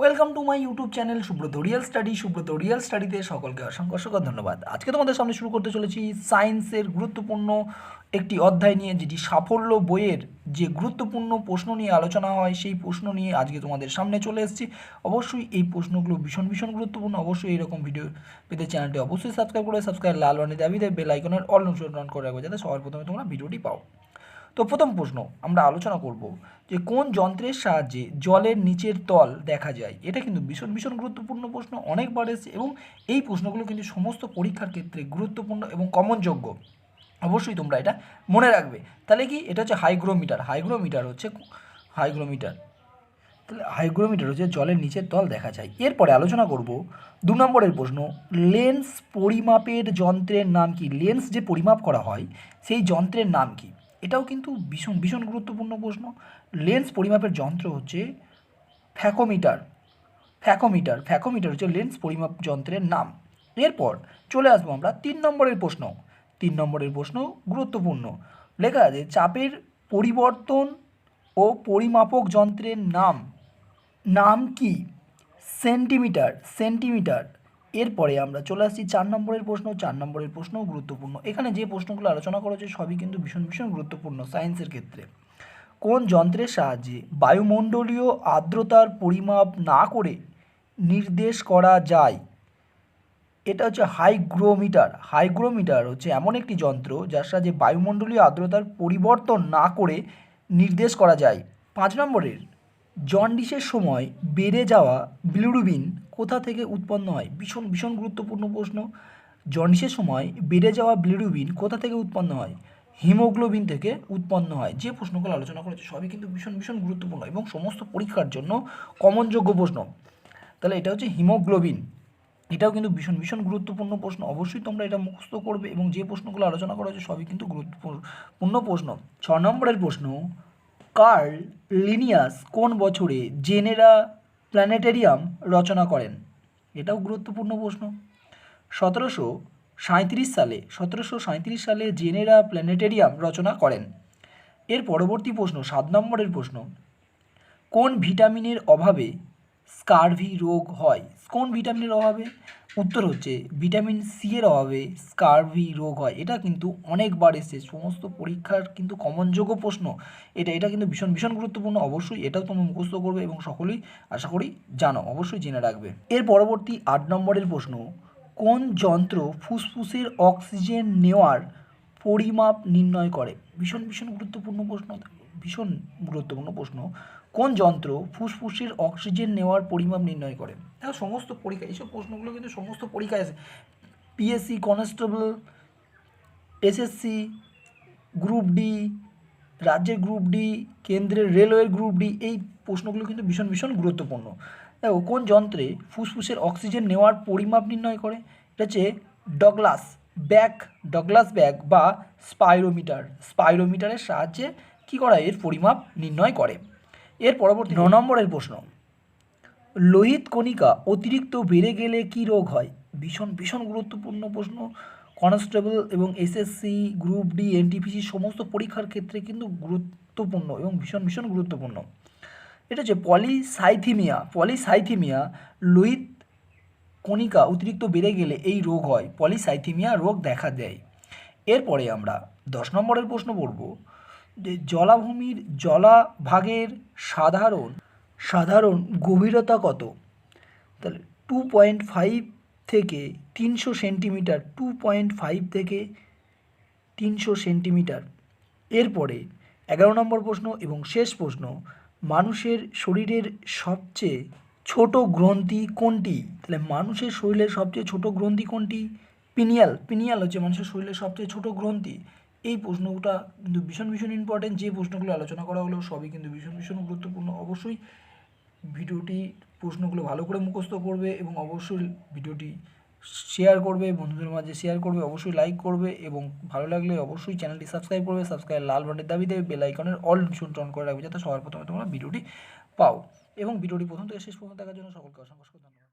Welcome to my YouTube channel Subrata real স্টাডিতে সকলকে অসংখ্য ধন্যবাদ। আজকে তোমাদের সামনে শুরু করতে চলেছি সায়েন্সের গুরুত্বপূর্ণ একটি অধ্যায় নিয়ে, যেটি সাফল্য বইয়ের যে গুরুত্বপূর্ণ প্রশ্ন নিয়ে আলোচনা হয় সেই প্রশ্ন নিয়ে আজকে তোমাদের সামনে চলে এসেছি। অবশ্যই এই প্রশ্নগুলো ভীষণ গুরুত্বপূর্ণ। অবশ্যই এরকম ভিডিও পেতে চ্যানেলটি অবশ্যই সাবস্ক্রাইব লাল বাটনে দাবি দেবে, বেল আইকনের অল নোটিফিকেশন অন করে রাখবে যাতে সবার প্রথমে তোমরা ভিডিওটি পাও। তো প্রথম প্রশ্ন আমরা আলোচনা করব যে কোন যন্ত্রের সাহায্যে জলের নিচের তল দেখা যায়। এটা কিন্তু ভীষণ গুরুত্বপূর্ণ প্রশ্ন, অনেকবার এসেছে এবং এই প্রশ্নগুলো কিন্তু সমস্ত পরীক্ষার ক্ষেত্রে গুরুত্বপূর্ণ এবং কমনযোগ্য। অবশ্যই তোমরা এটা মনে রাখবে। তাহলে কি এটা হচ্ছে হাইগ্রোমিটার হচ্ছে জলের নিচের তল দেখা যায়। এরপরে আলোচনা করব 2 নম্বরের প্রশ্ন, লেন্স পরিমাপের যন্ত্রের নাম কি? লেন্স যে পরিমাপ করা হয় সেই যন্ত্রের নাম কি? এটাও কিন্তু ভীষণ গুরুত্বপূর্ণ প্রশ্ন। লেন্স পরিমাপের যন্ত্র হচ্ছে ফ্যাকোমিটার হচ্ছে লেন্স পরিমাপ যন্ত্রের নাম। এরপর চলে আসবো আমরা 3 নম্বরের প্রশ্ন গুরুত্বপূর্ণ। লেখা আছে চাপের পরিবর্তন ও পরিমাপক যন্ত্রের নাম কি? সেন্টিমিটার। এরপরে আমরা চলে আসছি 4 নম্বরের প্রশ্ন গুরুত্বপূর্ণ। এখানে যে প্রশ্নগুলো আলোচনা করা হচ্ছে সবই কিন্তু ভীষণ গুরুত্বপূর্ণ সায়েন্সের ক্ষেত্রে। কোন যন্ত্রের সাহায্যে বায়ুমণ্ডলীয় আর্দ্রতার পরিমাপ না করে নির্দেশ করা যায়? এটা হচ্ছে হাইগ্রোমিটার হচ্ছে এমন একটি যন্ত্র যার সাহায্যে বায়ুমণ্ডলীয় আর্দ্রতার পরিবর্তন না করে নির্দেশ করা যায়। 5 নম্বরের, জন্ডিসের সময় বেড়ে যাওয়া বিলিরুবিন কোথা থেকে উৎপন্ন হয়? ভীষণ গুরুত্বপূর্ণ প্রশ্ন। জন্ডিসের সময় বেড়ে যাওয়া বিলিরুবিন কোথা থেকে উৎপন্ন হয়? হিমোগ্লোবিন থেকে উৎপন্ন হয়। যে প্রশ্নগুলো আলোচনা করেছে সবই কিন্তু ভীষণ গুরুত্বপূর্ণ এবং সমস্ত পরীক্ষার জন্য কমনযোগ্য প্রশ্ন। তাহলে এটা হচ্ছে হিমোগ্লোবিন। এটাও কিন্তু ভীষণ গুরুত্বপূর্ণ প্রশ্ন। অবশ্যই তোমরা এটা মুখস্থ করবে এবং যে প্রশ্নগুলো আলোচনা করা হয়েছে সবই কিন্তু গুরুত্বপূর্ণ প্রশ্ন। 6 নম্বরের প্রশ্ন, কার্ল লিনিয়াস কোন বছরে জেনেরা প্ল্যানেটেরিয়াম রচনা করেন? এটাও গুরুত্বপূর্ণ প্রশ্ন। 1737 সালে জেনেরা প্ল্যানেটেরিয়াম রচনা করেন। এর পরবর্তী প্রশ্ন 7 নম্বরের প্রশ্ন, কোন ভিটামিনের অভাবে স্কারভি রোগ হয়? কোন ভিটামিনের অভাবে? উত্তর হচ্ছে ভিটামিন সি এর অভাবে স্কারভি রোগ হয়। এটা কিন্তু অনেকবার এসেছে, সমস্ত পরীক্ষার কিন্তু কমনযোগ্য প্রশ্ন। এটা কিন্তু ভীষণ গুরুত্বপূর্ণ। অবশ্যই এটাও তুমি মুখস্থ করবে এবং সকলেই আশা করি জানো, অবশ্যই জেনে রাখবে। এর পরবর্তী 8 নম্বরের প্রশ্ন, কোন যন্ত্র ফুসফুসের অক্সিজেন নেওয়ার পরিমাপ নির্ণয় করে? ভীষণ গুরুত্বপূর্ণ প্রশ্ন। কোন যন্ত্র ফুসফুসের অক্সিজেন নেওয়ার পরিমাপ নির্ণয় করে? দেখো সমস্ত পরীক্ষা এইসব প্রশ্নগুলো কিন্তু সমস্ত পরীক্ষায় আছে। PSC constable, SSC, group D, রাজ্যের গ্রুপ ডি, কেন্দ্রের রেলওয়ের গ্রুপ ডি, এই প্রশ্নগুলো কিন্তু ভীষণ গুরুত্বপূর্ণ। দেখো কোন যন্ত্রে ফুসফুসের অক্সিজেন নেওয়ার পরিমাপ নির্ণয় করে? এটা হচ্ছে ডগলাস ব্যাগ বা স্পাইরোমিটারের সাহায্যে কী করা এর পরিমাপ নির্ণয় করে। এর পরবর্তী 9 নম্বরের প্রশ্ন, লোহিত কণিকা অতিরিক্ত বেড়ে গেলে কি রোগ হয়? ভীষণ গুরুত্বপূর্ণ প্রশ্ন। কনস্টেবল এবং এসএসসি, গ্রুপ ডি, এনটিপিসি সমস্ত পরীক্ষার ক্ষেত্রে কিন্তু গুরুত্বপূর্ণ এবং ভীষণ গুরুত্বপূর্ণ। এটা হচ্ছে পলিসাইথিমিয়া। লোহিত কণিকা অতিরিক্ত বেড়ে গেলে এই রোগ হয়, পলিসাইথিমিয়া রোগ দেখা দেয়। এরপরে আমরা 10 নম্বরের প্রশ্ন পড়ব যে জলাভূমির জলাভাগের সাধারণ গভীরতা কত? তাহলে 2.5 থেকে 300 সেন্টিমিটার। 2.5 থেকে 300 সেন্টিমিটার। এরপরে 11 নম্বর প্রশ্ন এবং শেষ প্রশ্ন, মানুষের শরীরের সবচেয়ে ছোট গ্রন্থি কোনটি? তাহলে মানুষের শরীরের সবচেয়ে ছোট গ্রন্থি কোনটি? পিনিয়াল হচ্ছে মানুষের শরীরের সবচেয়ে ছোট গ্রন্থি। এই প্রশ্নটা কিন্তু ভীষণ ইম্পর্টেন্ট। যে প্রশ্নগুলো আলোচনা করা হলো সবই কিন্তু ভীষণ গুরুত্বপূর্ণ। অবশ্যই প্রশ্নগুলো ভালো করে মুখস্থ করবে এবং অবশ্যই ভিডিওটি শেয়ার করবে, বন্ধুদের মাঝে শেয়ার করবে, অবশ্যই লাইক করবে এবং ভালো লাগলে অবশ্যই চ্যানেলটি সাবস্ক্রাইব লাল বাটনের দাবি দেবে, বেল আইকনের অল নোটিফিকেশন অন করে রাখবে যাতে সবার প্রথমে তোমরা ভিডিওটি পাও। এবং ভিডিওটি প্রথম থেকে শেষ পর্যন্ত দেখার জন্য সকলকে অসংখ্য ধন্যবাদ।